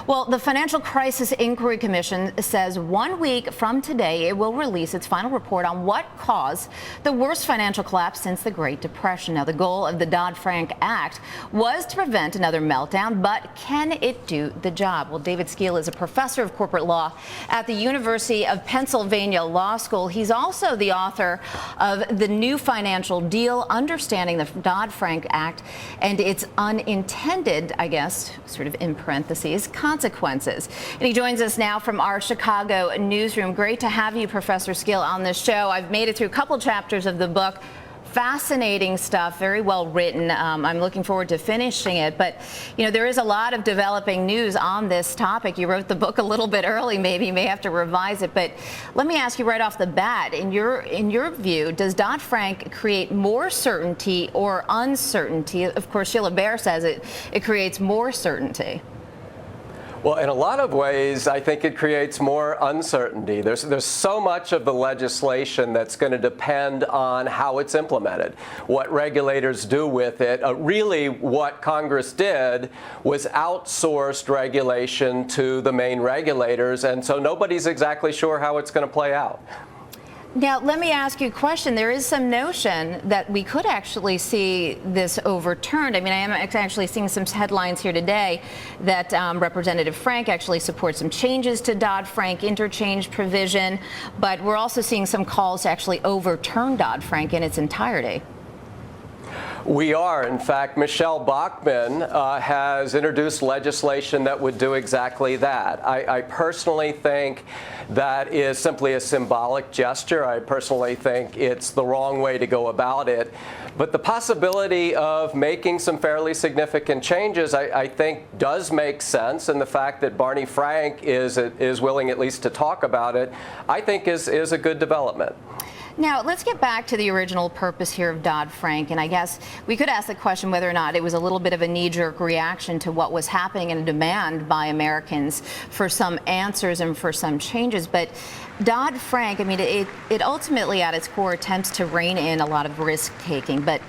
Well, the Financial Crisis Inquiry Commission says 1 week from today it will release its final report on what caused the worst financial collapse since the Great Depression. Now, the goal of the Dodd-Frank Act was to prevent another meltdown, but can it do the job? Well, David Skeel is a professor of corporate law at the University of Pennsylvania Law School. He's also the author of The New Financial Deal, Understanding the Dodd-Frank Act and its unintended, I guess, sort of in parentheses, consequences. And he joins us now from our Chicago newsroom. Great to have you, Professor Skeel, on this show. I've made it through a couple chapters of the book. Fascinating stuff, very well written. I'm looking forward to finishing it. But, you know, there is a lot of developing news on this topic. You wrote the book a little bit early, maybe. You may have to revise it. But let me ask you right off the bat, in your view, does Dodd-Frank create more certainty or uncertainty? Of course, Sheila Bair says it creates more certainty. Well, in a lot of ways, I think it creates more uncertainty. There's so much of the legislation that's going to depend on how it's implemented, what regulators do with it. Really, what Congress did was outsourced regulation to the main regulators, and so nobody's exactly sure how it's going to play out. Now, let me ask you a question. There is some notion that we could actually see this overturned. I mean, I am actually seeing some headlines here today that Representative Frank actually supports some changes to Dodd-Frank interchange provision, but we're also seeing some calls to actually overturn Dodd-Frank in its entirety. We are. In fact, Michelle Bachmann has introduced legislation that would do exactly that. I personally think that is simply a symbolic gesture. I personally think it's the wrong way to go about it. But the possibility of making some fairly significant changes, I think, does make sense. And the fact that Barney Frank is willing at least to talk about it, I think is a good development. Now, let's get back to the original purpose here of Dodd-Frank, and I guess we could ask the question whether or not it was a little bit of a knee-jerk reaction to what was happening and a demand by Americans for some answers and for some changes. But Dodd-Frank, I mean, it ultimately at its core attempts to rein in a lot of risk-taking. But,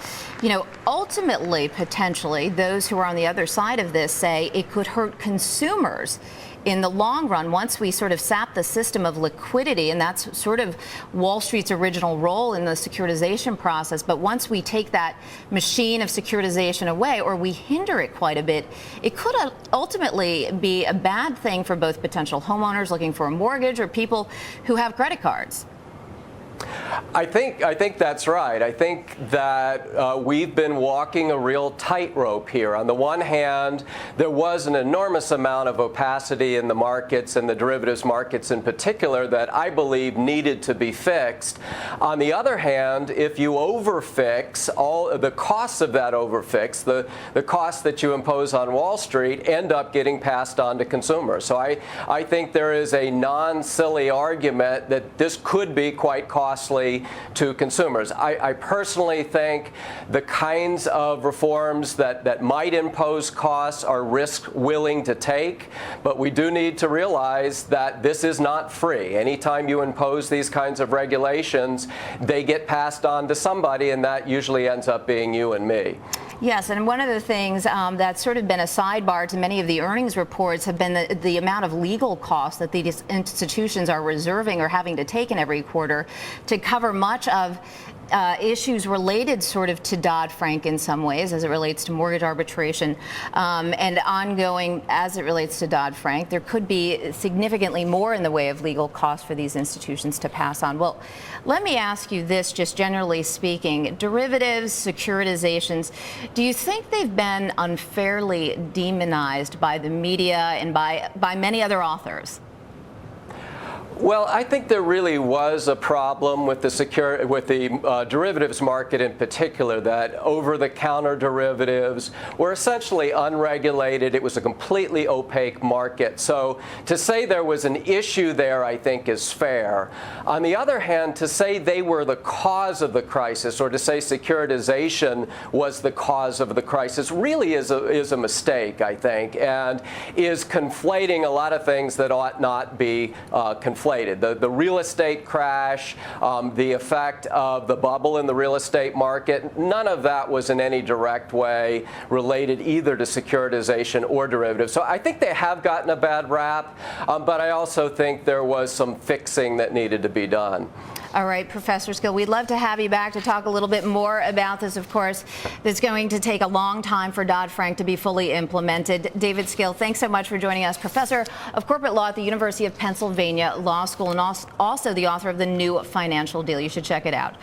you know, ultimately, potentially, those who are on the other side of this say it could hurt consumers in the long run once we sort of sap the system of liquidity, and that's sort of Wall Street's original role in the securitization process. But once we take that machine of securitization away, or we hinder it quite a bit, it could ultimately be a bad thing for both potential homeowners looking for a mortgage or people who have credit cards. I think that's right. I think that we've been walking a real tightrope here. On the one hand, there was an enormous amount of opacity in the markets and the derivatives markets in particular that I believe needed to be fixed. On the other hand, if you overfix, all the costs of that overfix, the costs that you impose on Wall Street end up getting passed on to consumers. So I think there is a non-silly argument that this could be quite costly to consumers. I personally think the kinds of reforms that might impose costs are risk willing to take, but we do need to realize that this is not free. Anytime you impose these kinds of regulations, they get passed on to somebody, and that usually ends up being you and me. Yes, and one of the things that's sort of been a sidebar to many of the earnings reports have been the amount of legal costs that these institutions are reserving or having to take in every quarter to cover much of issues related sort of to Dodd-Frank in some ways as it relates to mortgage arbitration and ongoing as it relates to Dodd-Frank. There could be significantly more in the way of legal costs for these institutions to pass on. Well, let me ask you this, just generally speaking, derivatives, securitizations, do you think they've been unfairly demonized by the media and by many other authors? Well, I think there really was a problem with the derivatives market in particular, that over-the-counter derivatives were essentially unregulated. It was a completely opaque market. So to say there was an issue there, I think, is fair. On the other hand, to say they were the cause of the crisis, or to say securitization was the cause of the crisis, really is a mistake, I think, and is conflating a lot of things that ought not be conflated. inflated. The real estate crash, the effect of the bubble in the real estate market, none of that was in any direct way related either to securitization or derivatives. So I think they have gotten a bad rap, but I also think there was some fixing that needed to be done. All right, Professor Skeel, we'd love to have you back to talk a little bit more about this. Of course, it's going to take a long time for Dodd-Frank to be fully implemented. David Skeel, thanks so much for joining us. Professor of Corporate Law at the University of Pennsylvania Law School and also the author of The New Financial Deal. You should check it out.